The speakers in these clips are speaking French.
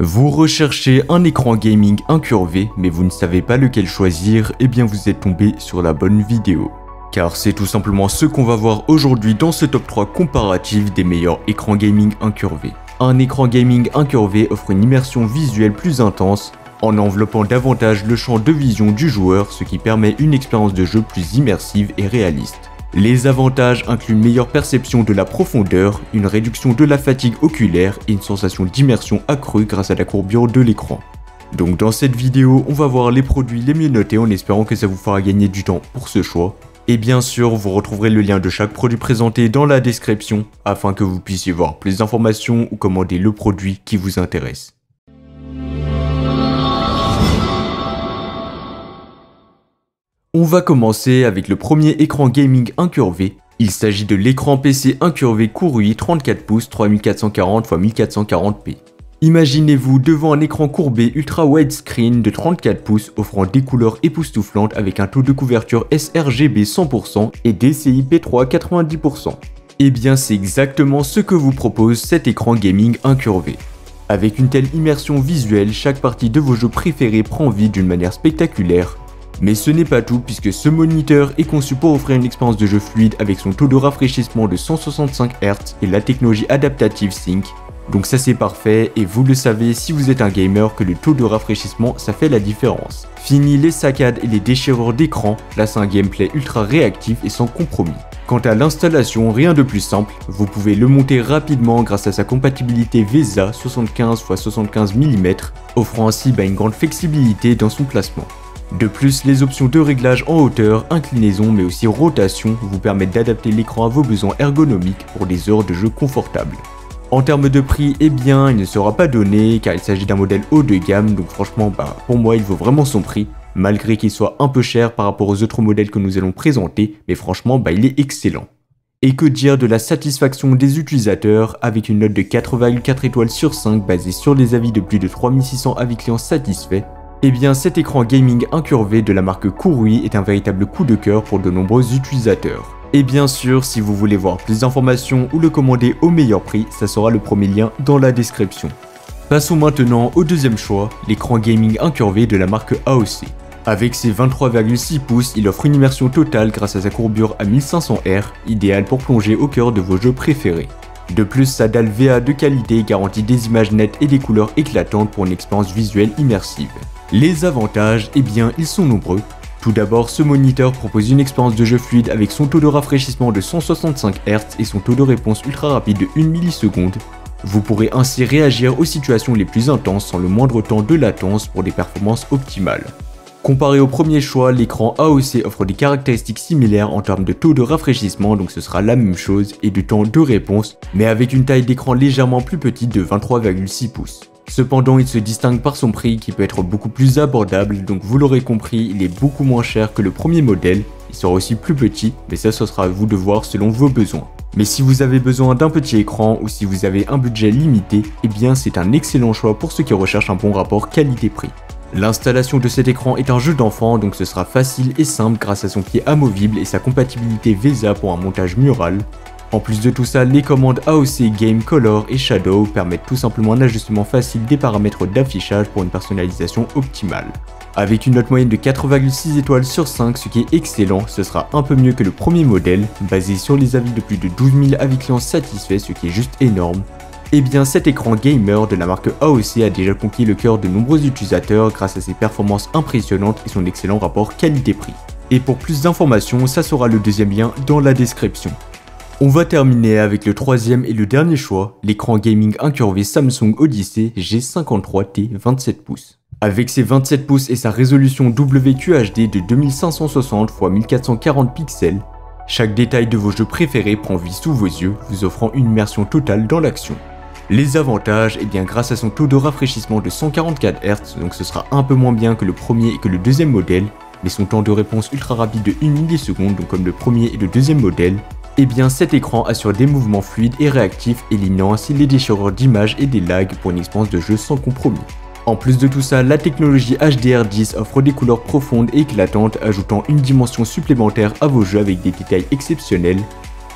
Vous recherchez un écran gaming incurvé, mais vous ne savez pas lequel choisir, eh bien vous êtes tombé sur la bonne vidéo. Car c'est tout simplement ce qu'on va voir aujourd'hui dans ce top 3 comparatif des meilleurs écrans gaming incurvés. Un écran gaming incurvé offre une immersion visuelle plus intense, en enveloppant davantage le champ de vision du joueur, ce qui permet une expérience de jeu plus immersive et réaliste. Les avantages incluent une meilleure perception de la profondeur, une réduction de la fatigue oculaire et une sensation d'immersion accrue grâce à la courbure de l'écran. Donc dans cette vidéo, on va voir les produits les mieux notés en espérant que ça vous fera gagner du temps pour ce choix. Et bien sûr, vous retrouverez le lien de chaque produit présenté dans la description afin que vous puissiez voir plus d'informations ou commander le produit qui vous intéresse. On va commencer avec le premier écran gaming incurvé. Il s'agit de l'écran PC incurvé Kurui 34 pouces 3440 x 1440p. Imaginez-vous devant un écran courbé ultra widescreen de 34 pouces offrant des couleurs époustouflantes avec un taux de couverture sRGB 100% et DCI-P3 90%. Et bien c'est exactement ce que vous propose cet écran gaming incurvé. Avec une telle immersion visuelle, chaque partie de vos jeux préférés prend vie d'une manière spectaculaire. Mais ce n'est pas tout puisque ce moniteur est conçu pour offrir une expérience de jeu fluide avec son taux de rafraîchissement de 165 Hz et la technologie Adaptive Sync. Donc ça c'est parfait et vous le savez si vous êtes un gamer que le taux de rafraîchissement ça fait la différence. Fini les saccades et les déchirures d'écran, là c'est un gameplay ultra réactif et sans compromis. Quant à l'installation, rien de plus simple, vous pouvez le monter rapidement grâce à sa compatibilité VESA 75 x 75 mm, offrant ainsi une grande flexibilité dans son placement. De plus, les options de réglage en hauteur, inclinaison mais aussi rotation vous permettent d'adapter l'écran à vos besoins ergonomiques pour des heures de jeu confortables. En termes de prix, eh bien il ne sera pas donné car il s'agit d'un modèle haut de gamme, donc franchement pour moi il vaut vraiment son prix, malgré qu'il soit un peu cher par rapport aux autres modèles que nous allons présenter, mais franchement il est excellent. Et que dire de la satisfaction des utilisateurs avec une note de 4,4 étoiles sur 5 basée sur les avis de plus de 3600 avis clients satisfaits. Eh bien cet écran gaming incurvé de la marque Kurui est un véritable coup de cœur pour de nombreux utilisateurs. Et bien sûr, si vous voulez voir plus d'informations ou le commander au meilleur prix, ça sera le premier lien dans la description. Passons maintenant au deuxième choix, l'écran gaming incurvé de la marque AOC. Avec ses 23,6 pouces, il offre une immersion totale grâce à sa courbure à 1500 R, idéale pour plonger au cœur de vos jeux préférés. De plus, sa dalle VA de qualité garantit des images nettes et des couleurs éclatantes pour une expérience visuelle immersive. Les avantages, eh bien, ils sont nombreux. Tout d'abord, ce moniteur propose une expérience de jeu fluide avec son taux de rafraîchissement de 165 Hz et son taux de réponse ultra rapide de 1 milliseconde. Vous pourrez ainsi réagir aux situations les plus intenses sans le moindre temps de latence pour des performances optimales. Comparé au premier choix, l'écran AOC offre des caractéristiques similaires en termes de taux de rafraîchissement, donc ce sera la même chose, et de temps de réponse, mais avec une taille d'écran légèrement plus petite de 23,6 pouces. Cependant, il se distingue par son prix qui peut être beaucoup plus abordable, donc vous l'aurez compris, il est beaucoup moins cher que le premier modèle, il sera aussi plus petit, mais ça ce sera à vous de voir selon vos besoins. Mais si vous avez besoin d'un petit écran ou si vous avez un budget limité, eh bien c'est un excellent choix pour ceux qui recherchent un bon rapport qualité-prix. L'installation de cet écran est un jeu d'enfant, donc ce sera facile et simple grâce à son pied amovible et sa compatibilité VESA pour un montage mural. En plus de tout ça, les commandes AOC Game, Color et Shadow permettent tout simplement un ajustement facile des paramètres d'affichage pour une personnalisation optimale. Avec une note moyenne de 4,6 étoiles sur 5, ce qui est excellent, ce sera un peu mieux que le premier modèle, basé sur les avis de plus de 12 000 avis clients satisfaits, ce qui est juste énorme. Et bien cet écran gamer de la marque AOC a déjà conquis le cœur de nombreux utilisateurs grâce à ses performances impressionnantes et son excellent rapport qualité-prix. Et pour plus d'informations, ça sera le deuxième lien dans la description. On va terminer avec le troisième et le dernier choix, l'écran gaming incurvé Samsung Odyssey G53T 27 pouces. Avec ses 27 pouces et sa résolution WQHD de 2560 x 1440 pixels, chaque détail de vos jeux préférés prend vie sous vos yeux, vous offrant une immersion totale dans l'action. Les avantages, eh bien grâce à son taux de rafraîchissement de 144 Hz, donc ce sera un peu moins bien que le premier et que le deuxième modèle, mais son temps de réponse ultra rapide de 1 milliseconde, donc comme le premier et le deuxième modèle, eh bien cet écran assure des mouvements fluides et réactifs, éliminant ainsi les déchirures d'images et des lags pour une expérience de jeu sans compromis. En plus de tout ça, la technologie HDR10 offre des couleurs profondes et éclatantes, ajoutant une dimension supplémentaire à vos jeux avec des détails exceptionnels.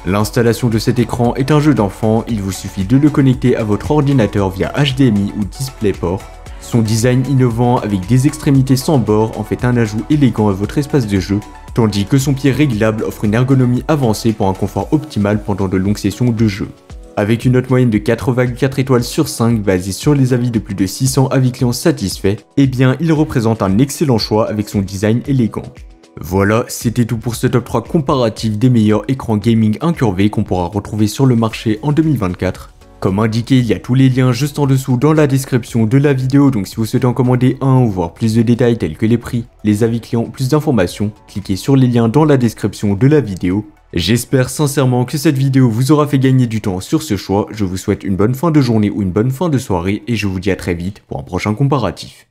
L'installation de cet écran est un jeu d'enfant, il vous suffit de le connecter à votre ordinateur via HDMI ou DisplayPort. Son design innovant avec des extrémités sans bord en fait un ajout élégant à votre espace de jeu, tandis que son pied réglable offre une ergonomie avancée pour un confort optimal pendant de longues sessions de jeu. Avec une note moyenne de 4,4 étoiles sur 5 basée sur les avis de plus de 600 avis clients satisfaits, eh bien il représente un excellent choix avec son design élégant. Voilà, c'était tout pour ce top 3 comparatif des meilleurs écrans gaming incurvés qu'on pourra retrouver sur le marché en 2024. Comme indiqué, il y a tous les liens juste en dessous dans la description de la vidéo, donc si vous souhaitez en commander un ou voir plus de détails tels que les prix, les avis clients, plus d'informations, cliquez sur les liens dans la description de la vidéo. J'espère sincèrement que cette vidéo vous aura fait gagner du temps sur ce choix, je vous souhaite une bonne fin de journée ou une bonne fin de soirée et je vous dis à très vite pour un prochain comparatif.